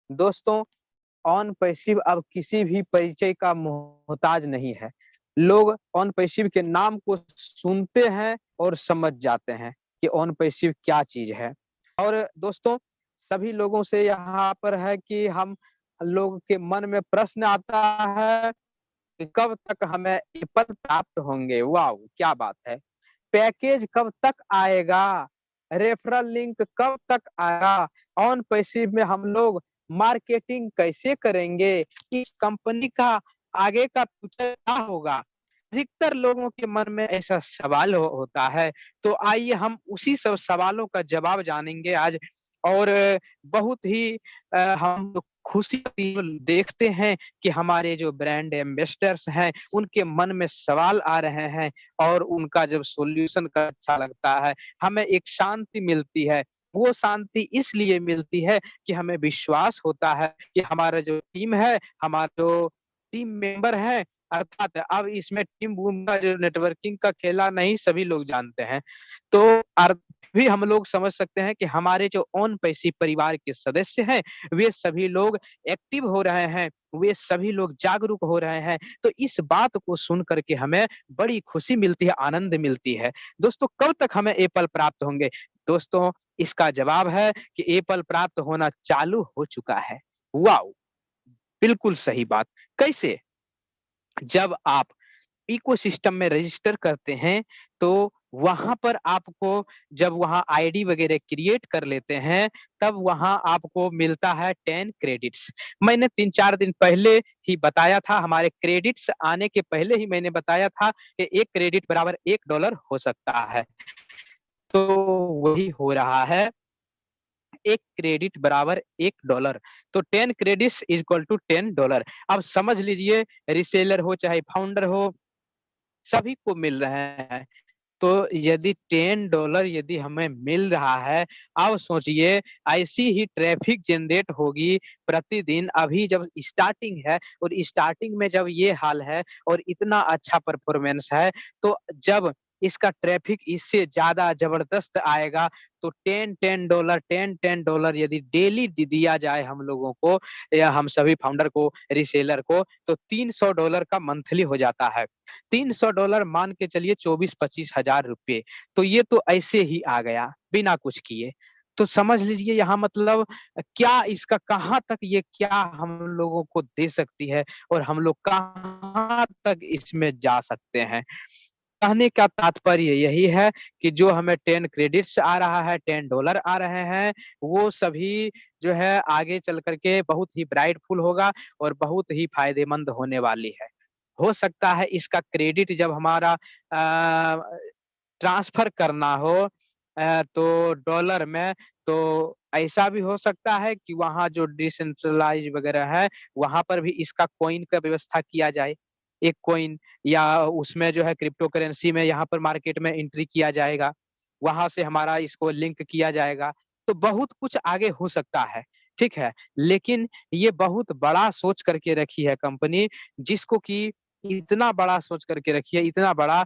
दोस्तों, on passive अब किसी भी परिचय का मोहताज नहीं है। लोग ऑन पैसिव के नाम को सुनते हैं और समझ जाते हैं कि ऑन पैसिव क्या चीज है। और दोस्तों, सभी लोगों से यहाँ पर है कि हम लोग के मन में प्रश्न आता है कि कब तक हमें एप्पल प्राप्त होंगे। वाह, क्या बात है। पैकेज कब तक आएगा, रेफरल लिंक कब तक आएगा, ऑन पैसिव में हम लोग मार्केटिंग कैसे करेंगे, इस कंपनी का आगे का फ्यूचर क्या होगा। अधिकतर लोगों के मन में ऐसा सवाल होता है। तो आइए हम उसी सब सवालों का जवाब जानेंगे आज। और बहुत ही हम खुशी देखते हैं कि हमारे जो ब्रांड एम्बेसडर्स हैं उनके मन में सवाल आ रहे हैं और उनका जब सॉल्यूशन का अच्छा लगता है, हमें एक शांति मिलती है। वो शांति इसलिए मिलती है कि हमें विश्वास होता है कि हमारा जो टीम है, हमारा जो टीम मेंबर है, अर्थात अब इसमें टीम बूम का जो नेटवर्किंग का खेला नहीं सभी लोग जानते हैं। तो अर्थ भी हम लोग समझ सकते हैं कि हमारे जो ऑन पैसिव परिवार के सदस्य हैं, वे सभी लोग एक्टिव हो रहे हैं, वे सभी लोग जागरूक हो रहे हैं। तो इस बात को सुन कर के हमें बड़ी खुशी मिलती है, आनंद मिलती है। दोस्तों, कब तक हमें एप्पल प्राप्त होंगे? दोस्तों, इसका जवाब है कि एप्पल प्राप्त होना चालू हो चुका है। वाओ! बिल्कुल सही बात। कैसे? जब आप इकोसिस्टम में रजिस्टर करते हैं, तो वहाँ पर आपको जब वहाँ आईडी वगैरह क्रिएट कर लेते हैं, तब वहाँ आपको मिलता है 10 क्रेडिट्स। मैंने 3-4 दिन पहले ही बताया था, हमारे क्रेडिट्स आने के पहले ही मैंने बताया था कि 1 क्रेडिट बराबर $1 हो सकता है। तो वही हो रहा है, 1 क्रेडिट बराबर $1। तो 10 क्रेडिट्स इज़ इक्वल टू $10। अब समझ लीजिए, रीसेलर हो चाहे फाउंडर हो, सभी को मिल रहे हैं। तो यदि $10 यदि हमें मिल रहा है, अब सोचिए ऐसी ही ट्रैफिक जनरेट होगी प्रतिदिन। अभी जब स्टार्टिंग है और स्टार्टिंग में जब ये हाल है और इतना अच्छा परफॉर्मेंस है, तो जब इसका ट्रैफिक इससे ज़्यादा ज़बरदस्त आएगा, तो $10 $10 यदि डेली दिया जाए हम लोगों को या हम सभी फाउंडर को, रीसेलर को, तो $300 का मंथली हो जाता है। $300 मान के चलिए 24-25 हजार रुपए। तो ये तो ऐसे ही आ गया बिना कुछ किए। तो समझ लीजिए यहाँ मतलब क्या इसका कहाँ तक ये क्या हम लोगों को दे सकती है और हम लोग कहाँ तक इसमें जा सकते हैं। कहने का तात्पर्य यही है कि जो हमें 10 क्रेडिट्स आ रहा है, $10 आ रहे हैं, वो सभी जो है आगे चल कर के बहुत ही ब्राइटफुल होगा और बहुत ही फ़ायदेमंद होने वाली है। हो सकता है इसका क्रेडिट जब हमारा ट्रांसफ़र करना हो तो डॉलर में, तो ऐसा भी हो सकता है कि वहाँ जो डिसेंट्रलाइज़ वगैरह है, वहाँ पर भी इसका कॉइन का व्यवस्था किया जाए। एक कॉइन या उसमें जो है क्रिप्टो करेंसी में यहाँ पर मार्केट में एंट्री किया जाएगा। वहाँ से हमारा इसको लिंक किया जाएगा। तो बहुत कुछ आगे हो सकता है, ठीक है? लेकिन ये बहुत बड़ा सोच करके रखी है कंपनी, जिसको कि इतना बड़ा सोच करके रखी है, इतना बड़ा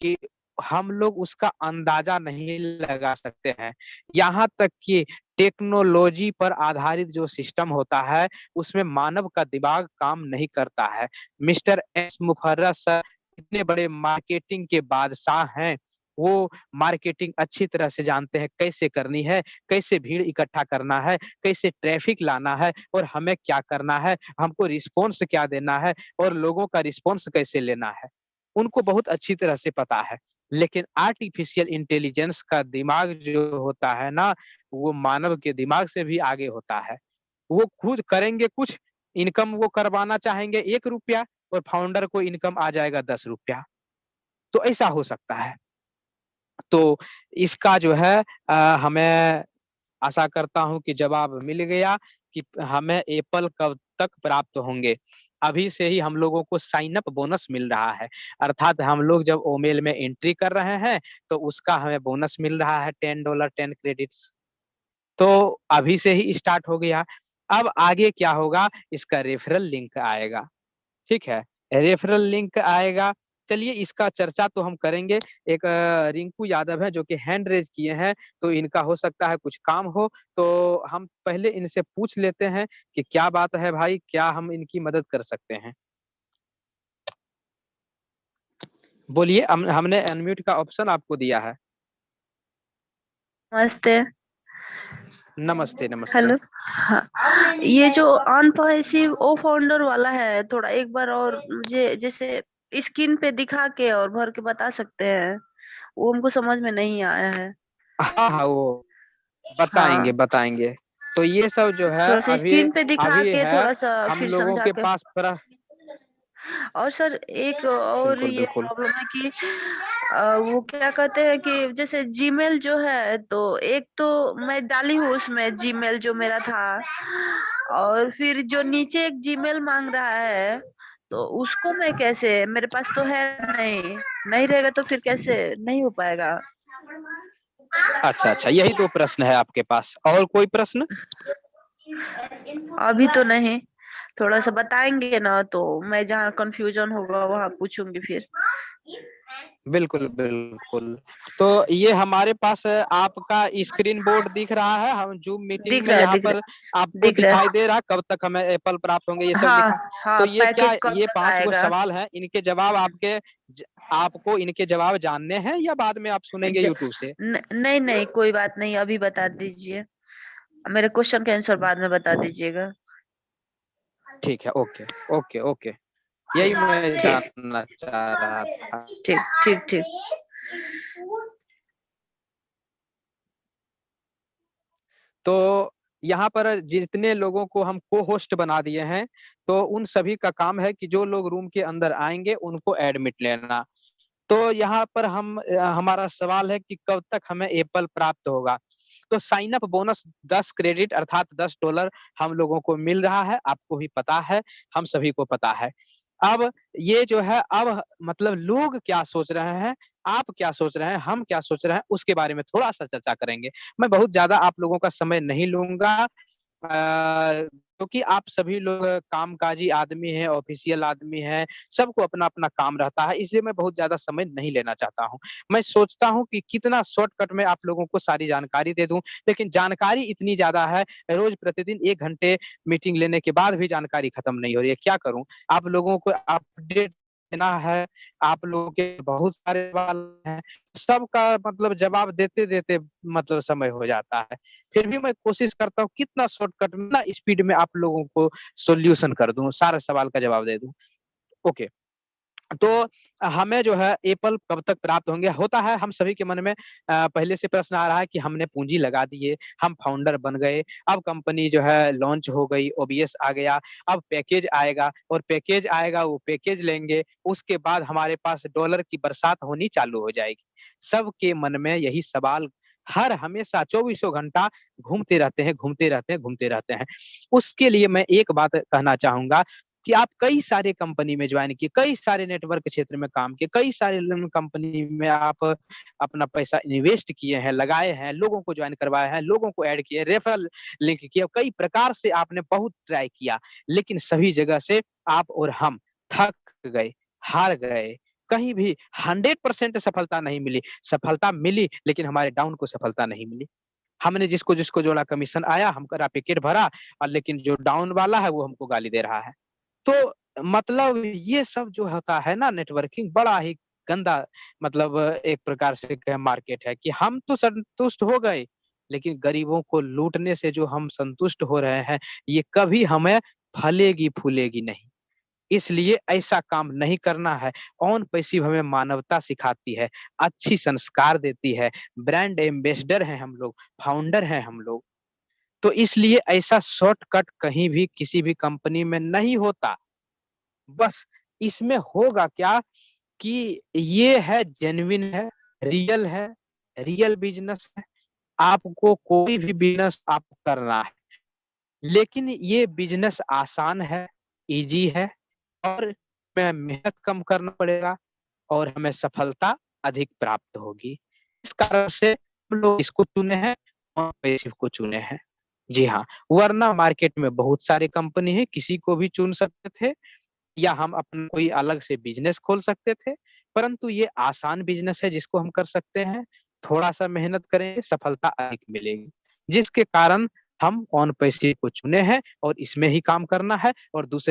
कि हम लोग उसका अंदाज़ा नहीं लगा सकते हैं। यहाँ तक कि टेक्नोलॉजी पर आधारित जो सिस्टम होता है, उसमें मानव का दिमाग काम नहीं करता है। मिस्टर एस मुफर्रस सर इतने बड़े मार्केटिंग के बादशाह हैं। वो मार्केटिंग अच्छी तरह से जानते हैं कैसे करनी है, कैसे भीड़ इकट्ठा करना है, कैसे ट्रैफिक लाना है और हमें क्या करना है, हमको रिस्पॉन्स क्या देना है और लोगों का रिस्पॉन्स कैसे लेना है। उनको बहुत अच्छी तरह से पता है। लेकिन आर्टिफ़िशियल इंटेलिजेंस का दिमाग जो होता है ना, वो मानव के दिमाग से भी आगे होता है। वो खुद करेंगे कुछ, इनकम वो करवाना चाहेंगे ₹1 और फाउंडर को इनकम आ जाएगा ₹10। तो ऐसा हो सकता है। तो इसका जो है हमें आशा करता हूँ कि जवाब मिल गया कि हमें एप्पल कब तक प्राप्त होंगे। अभी से ही हम लोगों को साइन अप बोनस मिल रहा है। अर्थात हम लोग जब ओमेल में एंट्री कर रहे हैं, तो उसका हमें बोनस मिल रहा है $10 10 क्रेडिट्स। तो अभी से ही स्टार्ट हो गया। अब आगे क्या होगा, इसका रेफरल लिंक आएगा, ठीक है? रेफरल लिंक आएगा, चलिए इसका चर्चा तो हम करेंगे। एक रिंकू यादव है जो कि हैंड रेज किए हैं, तो इनका हो सकता है कुछ काम हो, तो हम पहले इनसे पूछ लेते हैं कि क्या बात है भाई, क्या हम इनकी मदद कर सकते हैं? बोलिए, हमने अनम्यूट का ऑप्शन आपको दिया है। नमस्ते। नमस्ते, नमस्ते। हेलो। हाँ, ये जो अनपॉइसिव ओ फाउंडर वाला है, थोड़ा एक बार और मुझे जैसे स्क्रीन पे दिखा के और भर के बता सकते हैं? वो हमको समझ में नहीं आया है। हाँ, हाँ, वो बताएँगे, हाँ, बताएँगे। तो ये सब जो है थोड़ा सा अभी स्क्रीन पे दिखा अभी के है थोड़ा सा हम फिर लोगों समझा के के। पास और सर एक और बिल्कुल, ये बिल्कुल। प्रॉब्लम है कि वो क्या कहते हैं कि जैसे जीमेल जो है, तो एक तो मैं डाली हूँ उसमें जीमेल जो मेरा था, और फिर जो नीचे एक जीमेल मांग रहा है, तो उसको मैं कैसे, मेरे पास तो है नहीं, नहीं रहेगा तो फिर कैसे नहीं हो पाएगा? अच्छा, अच्छा, यही 2 प्रश्न है आपके पास, और कोई प्रश्न? अभी तो नहीं, थोड़ा सा बताएंगे ना तो मैं जहाँ कंफ्यूजन होगा वहां पूछूंगी फिर। बिल्कुल, बिल्कुल। तो ये हमारे पास आपका स्क्रीन बोर्ड दिख रहा है, हम ज़ूम मीटिंग दिख में रहा है, यहाँ पर आपको दिख रहा दिखाई है। दे रहा है, कब तक हमें एप्पल प्राप्त होंगे, ये सब हाँ, लिखा। हाँ, तो ये क्या, पैकेज कब ये तक 5 गो आएगा? सवाल हैं, इनके जवाब आपको इनके जवाब जानने हैं या बाद में आप सुनेंगे ज, यूट्यूब से? नहीं नहीं, कोई बात नहीं, अभी बता दीजिए। मेरे क्वेश्चन का आंसर बाद में बता दीजिएगा। ठीक है, ओके, ओके, ओके। यही ठीक, मैं ठीक, जानना चाह रहा था। ठीक, ठीक, ठीक। तो यहाँ पर जितने लोगों को हम को-होस्ट बना दिए हैं, तो उन सभी का काम है कि जो लोग रूम के अंदर आएँगे, उनको एडमिट लेना। तो यहाँ पर हमारा सवाल है कि कब तक हमें एप्पल प्राप्त होगा? तो साइन अप बोनस 10 क्रेडिट अर्थात $10 हम लोगों को मिल रहा है, आपको भी पता है, हम सभी को पता है। अब ये जो है, अब मतलब लोग क्या सोच रहे हैं, आप क्या सोच रहे हैं, हम क्या सोच रहे हैं, उसके बारे में थोड़ा-सा चर्चा करेंगे। मैं बहुत ज़्यादा आप लोगों का समय नहीं लूँगा, क्योंकि आप सभी लोग कामकाजी आदमी हैं, ऑफ़िशियल आदमी हैं, सबको अपना-अपना काम रहता है, इसलिए मैं बहुत ज़्यादा समय नहीं लेना चाहता हूँ। मैं सोचता हूँ कि कितना शॉर्टकट में आप लोगों को सारी जानकारी दे दूँ, लेकिन जानकारी इतनी ज़्यादा है, रोज़ प्रतिदिन 1 घंटे मीटिंग लेने के बाद भी जानकारी खत्म नहीं हो रही है, क्या करूँ? आप लोगों को अपडेट देना है, आप लोगों के बहुत सारे सवाल हैं, सबका मतलब जवाब देते-देते मतलब समय हो जाता है। फिर भी मैं कोशिश करता हूँ कितना शॉर्टकट में ना स्पीड में आप लोगों को सॉल्यूशन कर दूँ, सारे सवाल का जवाब दे दूँ। ओके। तो हमें जो है एप्पल कब तक प्राप्त होंगे? होता है हम सभी के मन में पहले से प्रश्न आ रहा है कि हमने पूँजी लगा दी है, हम फाउंडर बन गए, अब कंपनी जो है लॉन्च हो गई, ओबीएस आ गया, अब पैकेज आएगा और पैकेज आएगा, वो पैकेज लेंगे, उसके बाद हमारे पास डॉलर की बरसात होनी चालू हो जाएगी। सबके मन में यही सवाल हर हमेशा चौबीसों घंटा घूमते रहते हैं, घूमते रहते हैं, घूमते रहते हैं। उसके लिए मैं एक बात कहना चाहूँगा कि आप कई सारे कंपनी में जॉइन किए, कई सारे नेटवर्क क्षेत्र में काम किए, कई सारे कंपनी में आप अपना पैसा इन्वेस्ट किए हैं, लगाए हैं, लोगों को जॉइन करवाए हैं, लोगों को ऐड किए, रेफरल लिंक किया, कई प्रकार से आपने बहुत ट्राई किया, लेकिन सभी जगह से आप और हम थक गए, हार गए, कहीं भी 100% सफलता नहीं मिली। सफलता मिली, लेकिन हमारे डाउन को सफलता नहीं मिली। हमने जिसको-जिसको जोड़ा कमीशन आया, हम करा पैकेट भरा, और लेकिन जो डाउन वाला है वो हमको गाली दे रहा है। तो मतलब ये सब जो होता है ना, नेटवर्किंग बड़ा ही गंदा, मतलब एक प्रकार से कहें मार्केट है कि हम तो संतुष्ट हो गए, लेकिन गरीबों को लूटने से जो हम संतुष्ट हो रहे हैं, ये कभी हमें फलेगी-फूलेगी नहीं। इसलिए ऐसा काम नहीं करना है। ऑन पैसिव हमें मानवता सिखाती है, अच्छी संस्कार देती है, ब्रांड एम्बेसडर हैं हम लोग, फाउंडर हैं हम लोग। तो इसलिए ऐसा शॉर्टकट कहीं भी किसी भी कंपनी में नहीं होता। बस इसमें होगा क्या कि ये है, जेन्युइन है, है, रियल बिज़नेस है, आपको कोई भी बिज़नेस आप करना है, लेकिन ये बिज़नेस आसान है, ईज़ी है, और में मेहनत कम करना पड़ेगा और हमें सफलता अधिक प्राप्त होगी। इस कारण से हम लोग इसको चुने हैं और पैसिव को चुने हैं। जी हाँ, वरना मार्केट में बहुत सारी कंपनी है, किसी को भी चुन सकते थे, या हम अपना कोई अलग से बिज़नेस खोल सकते थे, परंतु ये आसान बिज़नेस है जिसको हम कर सकते हैं, थोड़ा-सा मेहनत करेंगे, सफलता अधिक मिलेगी। जिसके कारण हम ऑन पैसिव को चुने हैं और इसमें ही काम करना है और दूसरे